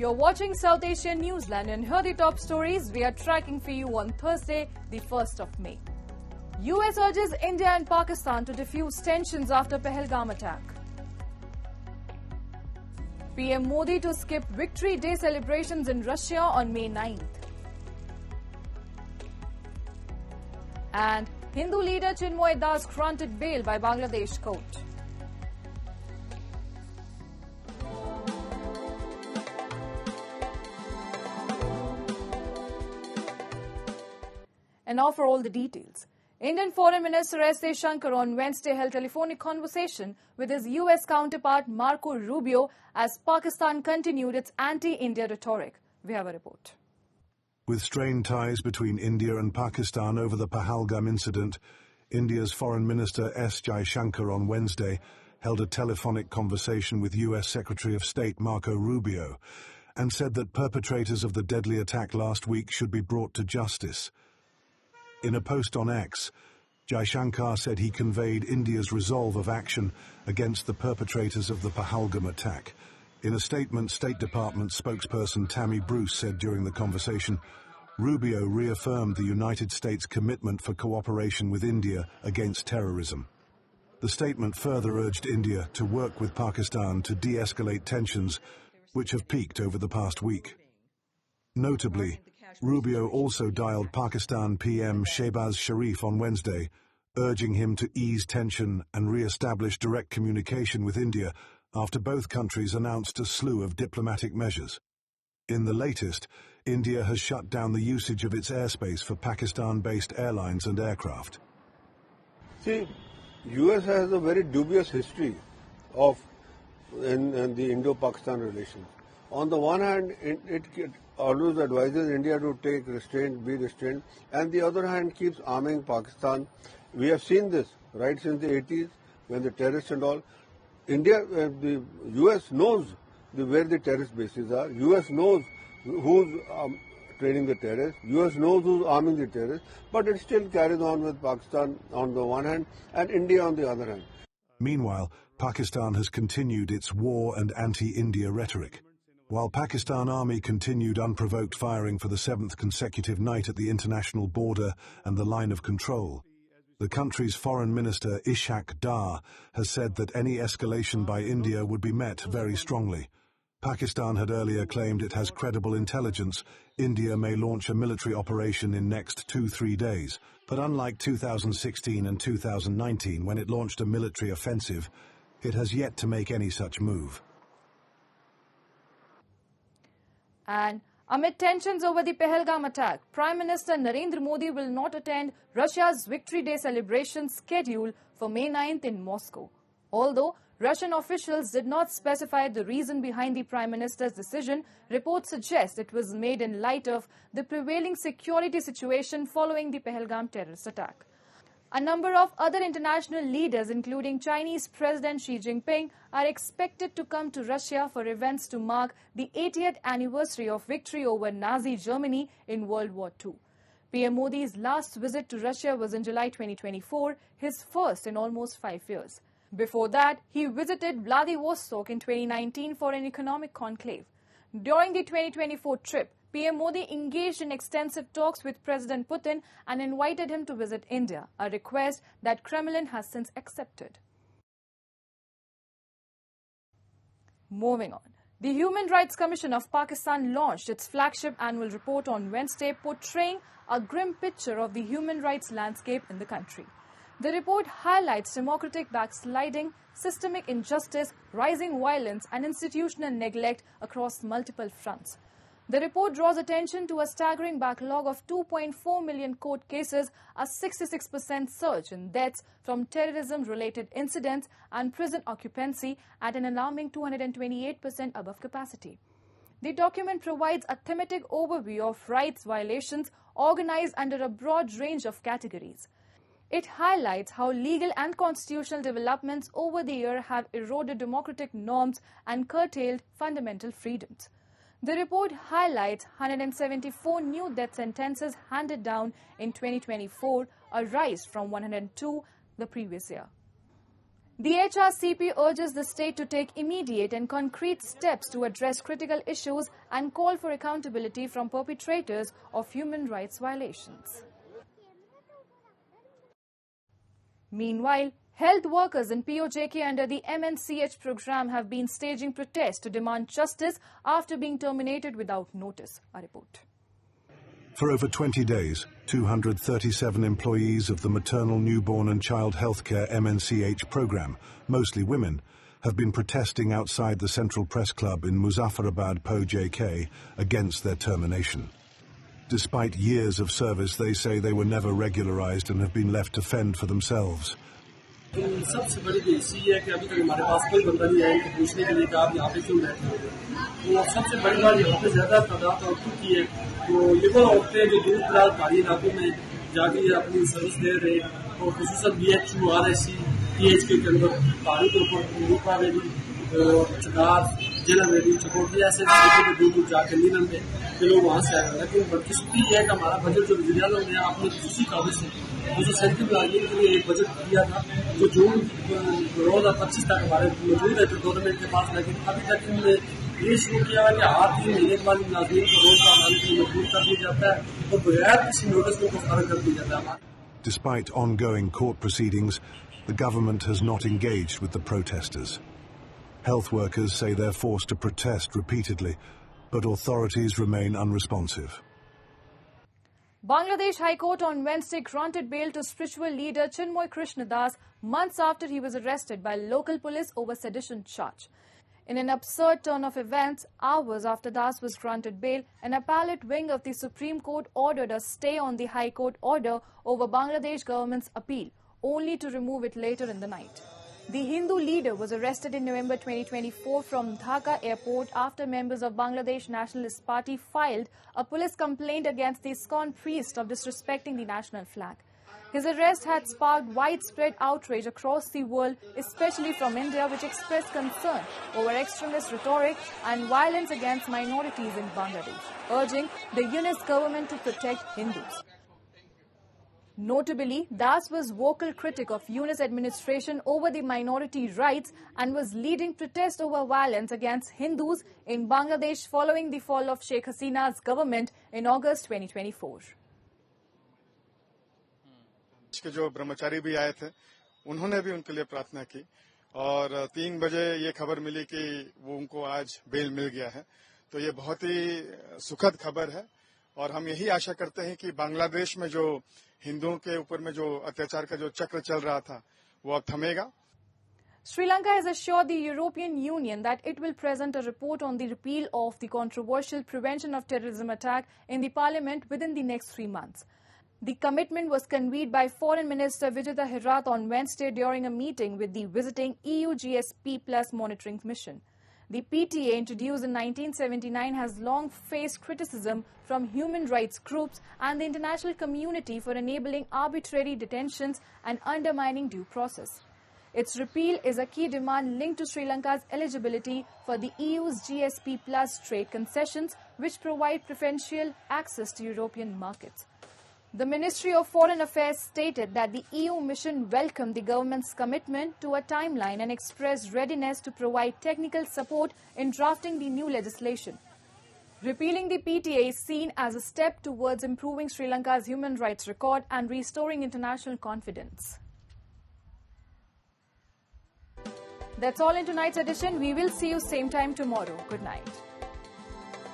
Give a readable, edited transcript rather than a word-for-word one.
You're watching South Asian Newsline, and here are the top stories we are tracking for you on Thursday, the 1st of May. US urges India and Pakistan to defuse tensions after Pahalgam attack. PM Modi to skip Victory Day celebrations in Russia on May 9th. And Hindu leader Chinmoy granted bail by Bangladesh court. And now for all the details. Indian Foreign Minister S. Jaishankar on Wednesday held telephonic conversation with his US counterpart Marco Rubio as Pakistan continued its anti-India rhetoric. We have a report. With strained ties between India and Pakistan over the Pahalgam incident, India's Foreign Minister S. Jaishankar on Wednesday held a telephonic conversation with US Secretary of State Marco Rubio and said that perpetrators of the deadly attack last week should be brought to justice. In a post on X, Jaishankar said he conveyed India's resolve of action against the perpetrators of the Pahalgam attack. In a statement, State Department spokesperson Tammy Bruce said during the conversation, Rubio reaffirmed the United States' commitment for cooperation with India against terrorism. The statement further urged India to work with Pakistan to de-escalate tensions, which have peaked over the past week. Notably, Rubio also dialed Pakistan PM Shehbaz Sharif on Wednesday, urging him to ease tension and re-establish direct communication with India after both countries announced a slew of diplomatic measures. In the latest, India has shut down the usage of its airspace for Pakistan-based airlines and aircraft. See, US has a very dubious history in the Indo-Pakistan relations. On the one hand, it always advises India to take restraint, be restrained, and the other hand keeps arming Pakistan. We have seen this right since the 80s when the terrorists and all. The US knows where the terrorist bases are. US knows who's training the terrorists. US knows who's arming the terrorists, but it still carries on with Pakistan on the one hand and India on the other hand. Meanwhile, Pakistan has continued its war and anti-India rhetoric. While Pakistan Army continued unprovoked firing for the 7th consecutive night at the international border and the line of control, the country's Foreign Minister Ishaq Dar has said that any escalation by India would be met very strongly. Pakistan had earlier claimed it has credible intelligence India may launch a military operation in next 2-3 days, but unlike 2016 and 2019 when it launched a military offensive, it has yet to make any such move. And amid tensions over the Pahalgam attack, Prime Minister Narendra Modi will not attend Russia's Victory Day celebration scheduled for May 9th in Moscow. Although Russian officials did not specify the reason behind the Prime Minister's decision, reports suggest it was made in light of the prevailing security situation following the Pahalgam terrorist attack. A number of other international leaders, including Chinese President Xi Jinping, are expected to come to Russia for events to mark the 80th anniversary of victory over Nazi Germany in World War II. PM Modi's last visit to Russia was in July 2024, his first in almost 5 years. Before that, he visited Vladivostok in 2019 for an economic conclave. During the 2024 trip, PM Modi engaged in extensive talks with President Putin and invited him to visit India, a request that Kremlin has since accepted. Moving on. The Human Rights Commission of Pakistan launched its flagship annual report on Wednesday, portraying a grim picture of the human rights landscape in the country. The report highlights democratic backsliding, systemic injustice, rising violence, and institutional neglect across multiple fronts. The report draws attention to a staggering backlog of 2.4 million court cases, a 66% surge in deaths from terrorism-related incidents, and prison occupancy at an alarming 228% above capacity. The document provides a thematic overview of rights violations organized under a broad range of categories. It highlights how legal and constitutional developments over the year have eroded democratic norms and curtailed fundamental freedoms. The report highlights 174 new death sentences handed down in 2024, a rise from 102 the previous year. The HRCP urges the state to take immediate and concrete steps to address critical issues and call for accountability from perpetrators of human rights violations. Meanwhile, health workers in PoJK under the MNCH program have been staging protests to demand justice after being terminated without notice. A report. For over 20 days, 237 employees of the Maternal, Newborn and Child Healthcare MNCH program, mostly women, have been protesting outside the Central Press Club in Muzaffarabad, PoJK, against their termination. Despite years of service, they say they were never regularized and have been left to fend for themselves. सबसे बड़ी बेइज्जती है कि अभी तक हमारे पास कोई बंदा नहीं आया कि पूछने के लिए कि आप यहाँ पे क्यों बैठे हो। सबसे बड़ी बात यहाँ पे ज्यादा तादाद औरतों की है, तो ये वो औरतें जो दूर दराज पहाड़ी इलाकों में जाके अपनी सर्विस दे रहे और खुसूसन BHU RSC PHK के अंदर पहाड़ी के ऊपर रूपा वैली चगार जिला वैली चकोटी ऐसे दूर दूर जाके नीलम में ये लोग वहाँ से आए। लेकिन बदकिस्मती ये है कि हमारा बजट जो वज़ीर-ए-आज़म ने अपने खुशी काबिज से 237 के लिए एक बजट दिया था जो जून 2025 तक हमारे मौजूद है गवर्नमेंट के पास, लेकिन अभी तक इनने ये शुरू किया है कि हर 3 महीने के बाद नाज़रीन को रोज कमाने के लिए मजबूर कर दिया जाता है और बगैर किसी नोटिस को खारिज कर दिया जाता है। Despite ongoing court proceedings, the government has not engaged with the protesters. Health workers say they're forced to protest repeatedly, but authorities remain unresponsive. Bangladesh High Court on Wednesday granted bail to spiritual leader Chinmoy Krishna months after he was arrested by local police over sedition charge. In an absurd turn of events, hours after Das was granted bail, an appellate wing of the Supreme Court ordered a stay on the High Court order over Bangladesh government's appeal, only to remove it later in the night. The Hindu leader was arrested in November 2024 from Dhaka airport after members of Bangladesh Nationalist Party filed a police complaint against the ISKCON priest of disrespecting the national flag. His arrest had sparked widespread outrage across the world, especially from India, which expressed concern over extremist rhetoric and violence against minorities in Bangladesh, urging the UNIS government to protect Hindus. Notably, Das was vocal critic of UNIS administration over the minority rights and was leading protests over violence against Hindus in Bangladesh following the fall of Sheikh Hasina's government in August 2024. के जो ब्रह्मचारी भी आए थे उन्होंने भी उनके लिए प्रार्थना की और 3 बजे ये खबर मिली कि वो उनको आज बेल मिल गया है, तो ये बहुत ही सुखद खबर है और हम यही आशा करते हैं कि बांग्लादेश में जो हिंदुओं के ऊपर में जो अत्याचार का जो चक्र चल रहा था वो अब थमेगा। Sri Lanka has assured the European Union that it will present a report on the repeal of the controversial Prevention of Terrorism Act in the Parliament within the next 3 months. The commitment was conveyed by Foreign Minister Vijitha Herath on Wednesday during a meeting with the visiting EU GSP Plus monitoring mission. The PTA, introduced in 1979, has long faced criticism from human rights groups and the international community for enabling arbitrary detentions and undermining due process. Its repeal is a key demand linked to Sri Lanka's eligibility for the EU's GSP Plus trade concessions, which provide preferential access to European markets. The Ministry of Foreign Affairs stated that the EU mission welcomed the government's commitment to a timeline and expressed readiness to provide technical support in drafting the new legislation. Repealing the PTA is seen as a step towards improving Sri Lanka's human rights record and restoring international confidence. That's all in tonight's edition. We will see you same time tomorrow. Good night.